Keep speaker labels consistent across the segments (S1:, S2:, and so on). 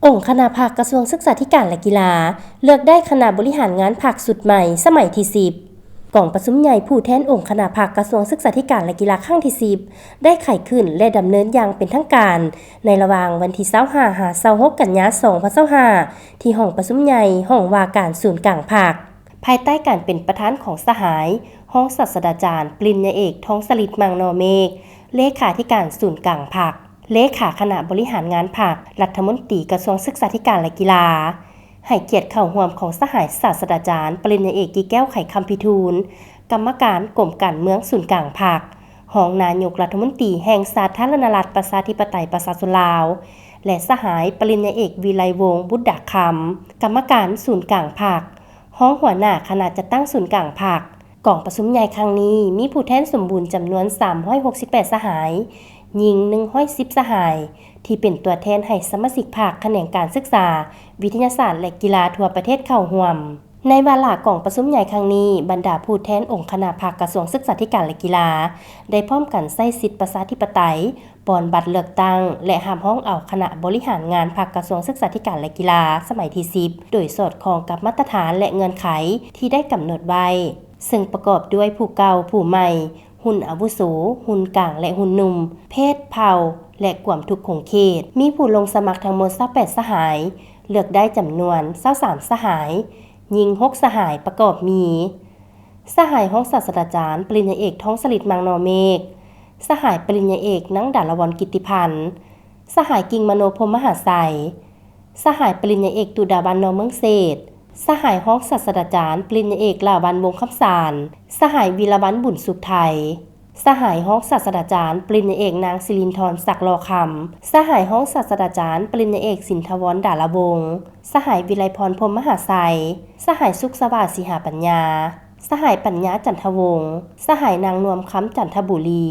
S1: องค์คณะภาคกระทรวงศึกษาธิการและกีฬาเลือกได้คณะบริหารงานภาคสุดใหม่สมัยที่10กองประชุมใหญ่ผู้แทนองค์คณะภาคกระทรวงศึกษาธิการและกีฬาครั้งที่10ได้ไขขึ้นและดำเนินอย่างเป็นทางการในระหว่างวันที่25หา26กันยายน2025ที่ห้องประชุมใหญ่ห้องว่าการศูนย์กลางภาคภายใต้การเป็นประธานของสหายห้องศาสตราจารย์ปริญญาเอกทองสฤทธิ์มังนอเมฆเลขาธิการศูนย์กลางภาคเลขาคณะบริหารงานภาครัฐมนตรีกระทรวงศึกษาธิการและกีฬาให้เกียรติเข้าร่วมของสหายศาสตราจารย์ปริญญาเอกกีแก้วไขคำพิทูลกรรมการกรมการเมืองศูนย์กลางภาครองนายกรัฐมนตรีแห่งสาธารณรัฐประชาธิปไตยประชาชนลาวและสหายปริญญาเอกวิไลวงศ์บุตรดาคำกรรมการศูนย์กลางภาคห้องหัวหน้าคณะจัดตั้งศูนย์กลางภาคกองประชุมใหญ่ครั้งนี้มีผู้แทนสมบูรณ์จำนวน368สหายหญิง110สหายที่เป็นตัวแทนให้สมาชิกภาคแขนงการศึกษาวิทยาศาสตร์และกีฬาทั่วประเทศเข้าร่วมในวาระกองประชุมใหญ่ครั้งนี้บรรดาผู้แทนองค์คณะภาคกระทรวงศึกษาธิการและกีฬาได้พร้อมกันใช้สิทธิประชาธิปไตยปอนบัตรเลือกตั้งและห้ามห้องเอาคณะบริหารงานภาคกระทรวงศึกษาธิการและกีฬาสมัยที่10โดยสอดคล้องกับมาตรฐานและเงื่อนไขที่ได้กำหนดไว้ซึ่งประกอบด้วยผู้เก่าผู้ใหม่หุ่นอาวุโสหุ่นกลางและหุ่นหนุ่มเพศเผ่าและกลุ่มทุกของเขตมีผู้ลงสมัครทั้งหมด28สหายเลือกได้จำนวน23สหายหญิง6สหายประกอบมีสหายห้องศาสตราจารย์ปริญญาเอกทองสฤทธิ์มังนอเมฆสหายปริญญาเอกนังดาลวรกิตติพันธ์สหายกิ่งมโนพรหมมหาไสยสหายปริญญาเอกตุดาบันนอเมืองเศษสหายห้องศาสตราจารย์ปริญญาเอกลาวันวงศ์คำสารสหายวีรวันบุญสุขไทยสหายห้องศาสตราจารย์ปริญญาเอกนางศิรินทร์ศักดิ์ลอคำสหายห้องศาสตราจารย์ปริญญาเอกสินทวรดาลวงศ์สหายวิไลพรพรหมมหาไสยสหายสุขสวัสดิ์สิหาปัญญาสหายปัญญาจันทวงศ์สหายนางนวมคำจันทบุรี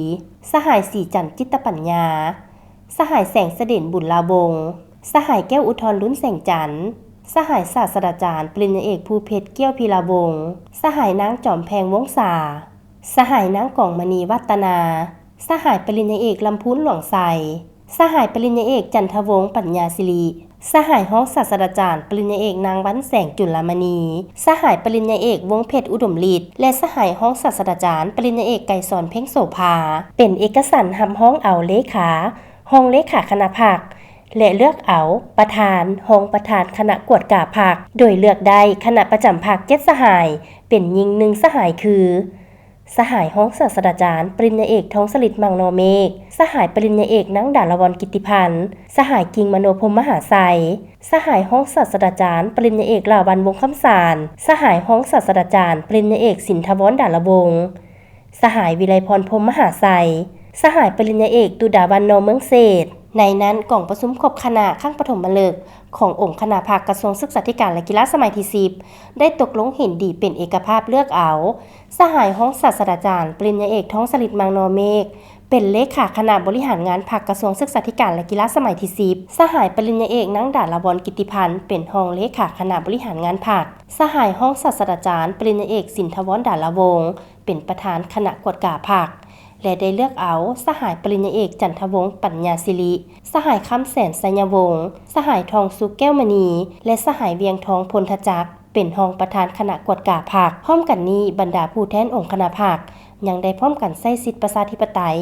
S1: สหายสีจันทร์จิตตปัญญาสหายแสงเสด็จบุญลาวงศ์สหายแก้วอุทธรรุ่นแสงจันทร์สหายศาสตราจารย์ปริญญาเอกภูเพชรเกี้ยวพีลาวงศ์สหายนางจอมแพงวงศาสหายนางกองมณีวัฒนาสหายปริญญาเอกลำพูนหลวงไสสหายปริญญาเอกจันทวงศ์ปัญญาศิริสหายห้องศาสตราจารย์ปริญญาเอกนางวันแสงจุลมณีสหายปริญญาเอกวงเพชรอุดมฤทธิ์และสหายห้องศาสตราจารย์ปริญญาเอกไกรสอนเพ่งโสภาเป็นเอกสารทำห้องเอาเลขาห้องเลขาคณะภาคและเลือกเอาประธานห้องประธานคณะกวดกาภาคโดยเลือกได้คณะประจำภาค7สหายเป็นหญิง1สหายคือสหายห้องศาสตราจารย์ปริญญาเอกทองสฤทธิ์มังนอเมฆสหายปริญญาเอกนังดาลวรกิตติพันธ์สหายกิ่งมโนพรหมมหาไสยสหายห้องศาสตราจารย์ปริญญาเอกลาวันวงศ์คำสารสหายห้องศาสตราจารย์ปริญญาเอกสินทวรดาลวงศ์สหายวิไลพรพรหมมหาไสยสหายปริญญาเอกตุดาบันนอเมืองเศษในนั้นกองประชุมครบคณะข้างปฐมฤกษ์ขององค์คณะภาคกระทรวงศึกษาธิการและกีฬาสมัยที่10ได้ตกลงเห็นดีเป็นเอกภาพเลือกเอาสหายห้องศาสตราจารย์ปริญญาเอกทองสฤทธิ์มังนอเมฆเป็นเลขาคณะบริหารงานภาคกระทรวงศึกษาธิการและกีฬาสมัยที่10สหายปริญญาเอกนังดาลวรกิตติพันธ์เป็นรองเลขาคณะบริหารงานภาคสหายห้องศาสตราจารย์ปริญญาเอกสินทวรดาลวงศ์เป็นประธานคณะกวดกาภาคและได้เลือกเอาสหายปริญญาเอกจันทวงศ์ปัญญาศิริสหายคำแสนสัญญวงศ์สหายทองสุกแก้วมณีและสหายเวียงทองพลทจักรเป็นรองประธานคณะกวดกาภาคพร้อมกันนี้บรรดาผู้แทนองค์คณะภาคยังได้พร้อมกันใช้สิทธิประชาธิปไตย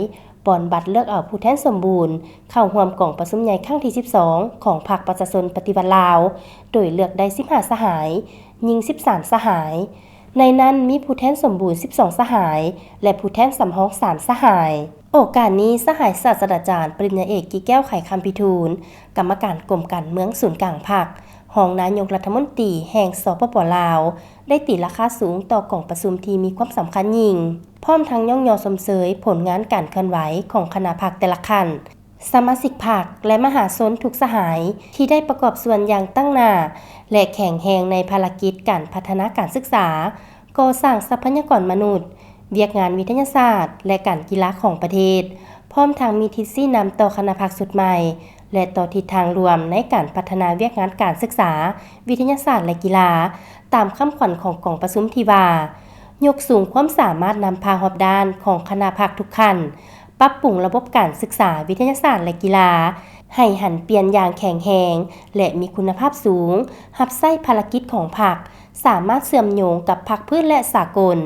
S1: ปอนบัตรเลือกเอาผู้แทนสมบูรณ์เข้าร่วมกองประชุมใหญ่ครั้งที่12ของพรรคประชาชนปฏิวัติลาวโดยเลือกได้15สหายหญิง13สหายในนั้นมีผู้แทนสมบูรณ์12สหายและผู้แทนสำรอง3สหายโอกาสนี้สหายศาสตราจารย์ปริญญาเอกกีแก้วไขคำพิทูลกรรมการกรมการเมืองศูนย์กลางภาครองนายกรัฐมนตรีแห่งสปป.ลาวได้ตีราคาสูงต่อกองประชุมที่มีความสำคัญยิ่งพร้อมทั้งย่องยอสมเสยผลงานการเคลื่อนไหวของคณะภาคแต่ละขั้นสมาชิกภาคและมหาชนทุกสหายที่ได้ประกอบส่วนอย่างตั้งหน้าและแข่งแหงในภารกิจการพัฒนาการศึกษาก่อสร้างทรัพยากรมนุษย์เวียกงานวิทยาศาสตร์และการกีฬาของประเทศพร้อมทั้งมีทิศชี้นำต่อคณะภาคสุดใหม่และต่อทิศทางรวมในการพัฒนาเวียกงานการศึกษาวิทยาศาสตร์และกีฬาตามคำขวัญของกองประชุมที่ว่ายกสูงความสามารถนำพาหอบด้านของคณะภาคทุกขั้นปรับปรุงระบบการศึกษาวิทยาศาสตร์และกีฬา ให้หันเปลี่ยนอย่างแข็งแรงและมีคุณภาพสูงรับใช้ภารกิจของพรรคสามารถเชื่อมโยงกับพรรคพื้นและสากล